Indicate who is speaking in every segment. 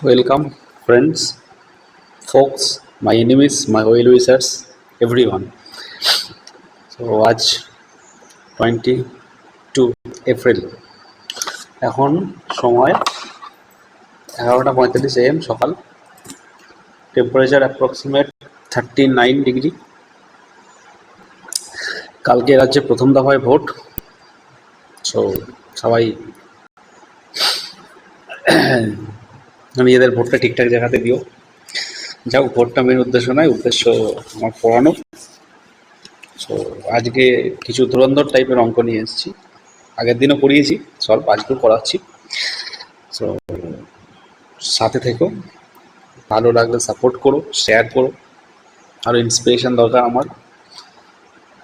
Speaker 1: Welcome, friends, folks, my enemies, my well wishers, everyone. So আজ 22 April, এখন সময় 11:45 AM সকাল। Temperature approximate 39 degree. কালকে রাজ্যে প্রথম দফায় ভোট। সো সবাই নিজেদের ভোটটা ঠিকঠাক জায়গাতে দিও। যাও, ভোটটা মেন উদ্দেশ্য নয়, উদ্দেশ্য আমার পড়ানো। সো আজকে কিছু ধুরন্ধর টাইপের অঙ্ক নিয়ে এসেছি। আগের দিনও পড়িয়েছি, সলভ আজকেও করাচ্ছি। সো সাথে থেকো, ভালো লাগলে সাপোর্ট করো, শেয়ার করো। আরও ইন্সপিরেশন দরকার আমার,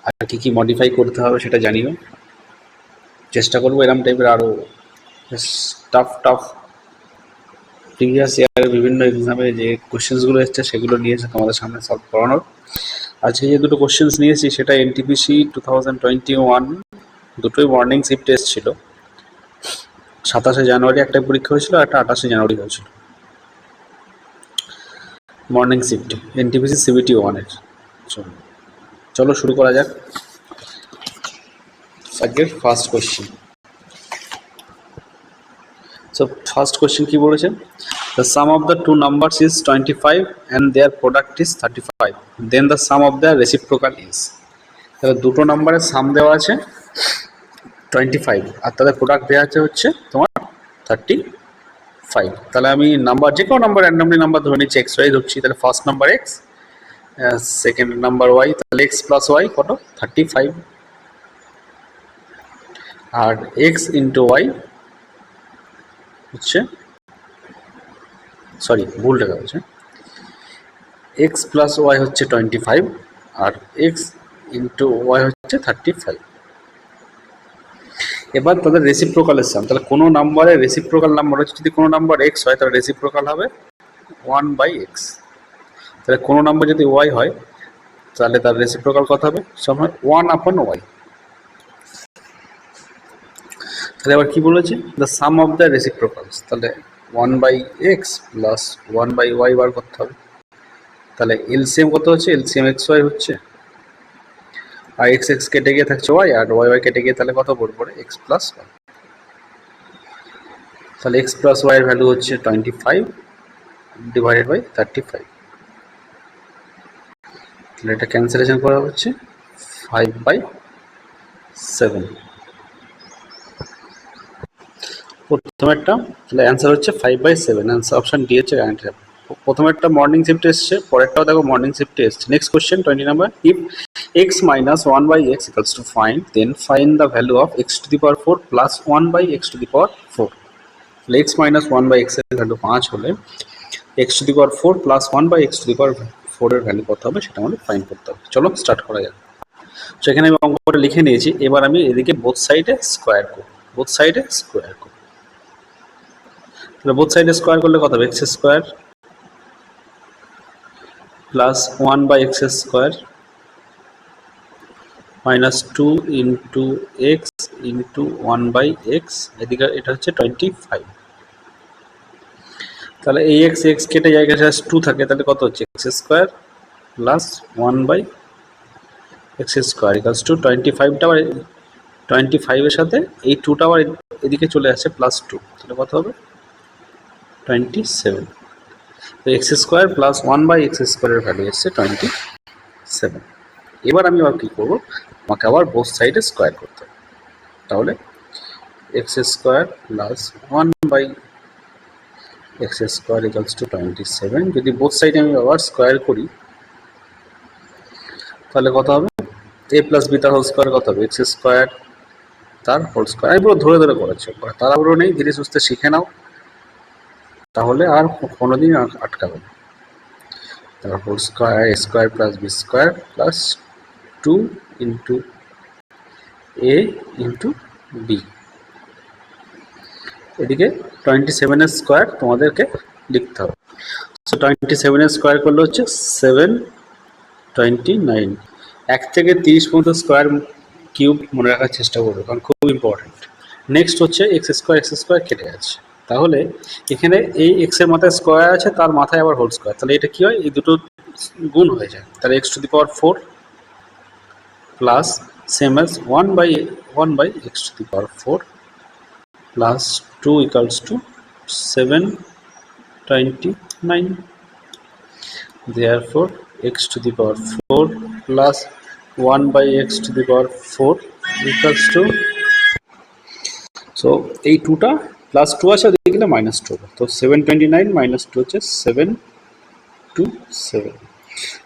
Speaker 1: আর কী কী মডিফাই করতে হবে সেটা জানিও। চেষ্টা করবো এরম টাইপের আরও টাফ প্রিভিয়াস ইয়ারের বিভিন্ন এক্সামে যে কোশ্চেন্সগুলো এসছে সেগুলো নিয়েছে তোমাদের সামনে সলভ করানোর। আজকে যে দুটো কোশ্চেন্স নিয়েছি সেটা এনটিপিসি 2021, দুটোই মর্নিং শিফট টেস্ট ছিল। 27শে জানুয়ারি একটা পরীক্ষা হয়েছিল, একটা 28শে জানুয়ারি হয়েছিল। মর্নিং শিফট এনটিপিসি সিবিটি 1-এর। চলো শুরু করা যাক। আজকের first question. So first question কি বলেছে? The sum of the two numbers is 25 and their product is 35. Then the sum of their reciprocal is. তাহলে দুটো নাম্বারের সাম দেওয়া আছে 25 আর তাদের প্রোডাক্ট দেওয়া আছে হচ্ছে তোমার 35। তাহলে আমি নাম্বার যে কোনো নাম্বার র্যান্ডমলি নাম্বার ধরে নিচ্ছি, এক্স ওয়াই ধরছি। তাহলে first number X, second number Y. তাহলে এক্স প্লাস ওয়াই কত? 35। আর এক্স ইন্টু ওয়াই হচ্ছে, সরি ভুল লেখা হচ্ছে, এক্স প্লাস ওয়াই হচ্ছে 25 আর এক্স ইন্টু ওয়াই হচ্ছে 35। এবার তাদের রেসিপ্রোকালের সাম। তাহলে কোনো নাম্বারের রেসিপ্রোকাল নাম্বার হচ্ছে, যদি কোনো নাম্বার এক্স হয় তাহলে রেসিপ্রোকাল হবে 1/x। তাহলে কোনো নাম্বার যদি ওয়াই হয় তাহলে তার রেসিপ্রোকাল কত হবে? সময় 1/y। তাহলে এবার কি বলেছে? The sum of the reciprocals. তাহলে 1/x প্লাস 1/y বার করতে হবে। তাহলে এলসিএম কত হচ্ছে? এলসিএম এক্স ওয়াই হচ্ছে, আর এক্স এক্স কেটে গিয়ে থাকছে ওয়াই, আর ওয়াই ওয়াই কেটে গিয়ে তাহলে কত পড়বে? X plus Y. তাহলে এক্স প্লাস ওয়াই এর ভ্যালু হচ্ছে 25 ডিভাইডেড বাই 35। তাহলে এটা ক্যান্সেলেশন করা হচ্ছে 5/7। প্রথমেরটা, তাহলে অ্যান্সার হচ্ছে 5/7। অ্যান্সার অপশন ডি হচ্ছে কারেক্ট। প্রথমেরটা মর্নিং শিফটে এসছে, পরেরটাও দেখো মর্নিং শিফটে এসছে। Next question 20 number. If x minus 1/x equals to find, then find the value of x to the power 4 plus 1/x to the power 4. তাহলে x minus 1/x এর value 5 হলে x to the power 4 plus 1/x to the power 4 এর value কত হবে সেটা আমাদের find করতে হবে। চলো স্টার্ট করা যাক। সেখানে আমি অঙ্কটা লিখে নিয়েছি। এবার আমি এদিকে বোথ সাইডে স্কোয়ার করব। তাহলে বোথ সাইডে স্কোয়ার করলে কত হবে? X square plus 1/x square minus 2 into x into 1/x। এদিকে এটা হচ্ছে 25। তাহলে এই এক্স এক্স কেটে জায়গায় 2 থাকে, তাহলে কত হচ্ছে? X square plus 1/x square equals to 25টা, 25-এর সাথে এই 2টা আবার এদিকে চলে আসছে প্লাস 2, তাহলে কত হবে? 27। তো এক্স স্কোয়ার প্লাস 1/x স্কোয়ারের ভ্যালু এসছে 27। এবার আমি আবার কী করবো? আমাকে আবার বোথ সাইডে স্কোয়ার করতে হবে। তাহলে x square plus 1/x square equals two 27। যদি বোথ সাইডে আমি আবার স্কোয়ার করি তাহলে কত হবে? এ প্লাস বি তার হোল স্কোয়ার কত হবে? এক্স স্কোয়ার তার হোল স্কোয়ার। আমি পুরো ধরে ধরে করেছি, তাড়াহুড়ো নেই, ধীরে সুস্থে শিখে নাও, তাহলে আর কোনোদিন আটকাবে না। তার whole square, a square plus b square plus 2 into a into b. এদিকে 27-এর স্কোয়ার তোমাদেরকে লিখতে হবে। সো 27-এর স্কোয়ার করলে হচ্ছে 729। 1 থেকে 30 পর্যন্ত স্কোয়ার কিউব মনে রাখার চেষ্টা করবে, কারণ খুব ইম্পর্টেন্ট। নেক্সট হচ্ছে এক্স স্কোয়ার কেটে যাচ্ছে, তাহলে এখানে এই এক্স এর মাথায় স্কোয়ার আছে, তার মাথায় আবার হোল স্কোয়ার, তাহলে এটা কি হয়, এই দুটো গুণ হয়ে যায়। তাহলে X to the power 4 plus same as 1 by X to the power 4 plus 2 equals to 729। Therefore x to the power 4 plus 1 by x to the power 4 equals to, so এই 2টা প্লাস 2 আছে, ওদিকে গেলে মাইনাস 2 হবে, তো 729 minus 2 হচ্ছে 727।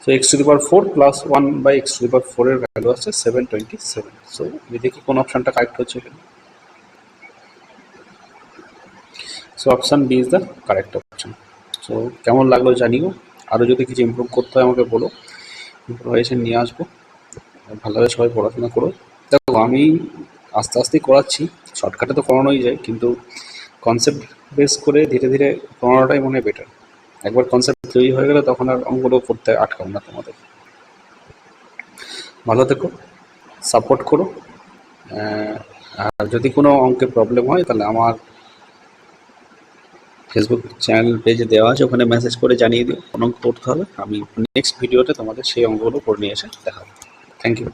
Speaker 1: So x to the power 4 plus 1 by x to the power 4 এর value আছে 727। সো আমি দেখি কোন অপশনটা কারেক্ট হচ্ছে এখানে। So option B is the correct option. So কেমন লাগলো জানিও, আরও যদি কিছু ইমপ্রুভ করতে হয় আমাকে বলো, ইমপ্রোভাইজেশন নিয়ে আসবো। ভালোভাবে সবাই পড়াশোনা করো। দেখো আমি আস্তে আস্তেই করাচ্ছি, শর্টকাটে তো করানোই যায়, কিন্তু কনসেপ্ট বেস করে ধীরে ধীরে পড়ানোটাই মনে হয় বেটার। একবার কনসেপ্ট তৈরি হয়ে গেলে তখন আর অঙ্কগুলো করতে আটকাবো না তোমাদের। ভালো থেকো, সাপোর্ট করো, আর যদি কোনো অঙ্কে প্রবলেম হয় তাহলে আমার ফেসবুক চ্যানেল পেজে দেওয়া আছে, ওখানে মেসেজ করে জানিয়ে দিও কোন অঙ্ক করতে হবে। আমি নেক্সট ভিডিওতে তোমাদের সেই অঙ্কগুলো করে নিয়ে এসে দেখাবো। Thank you.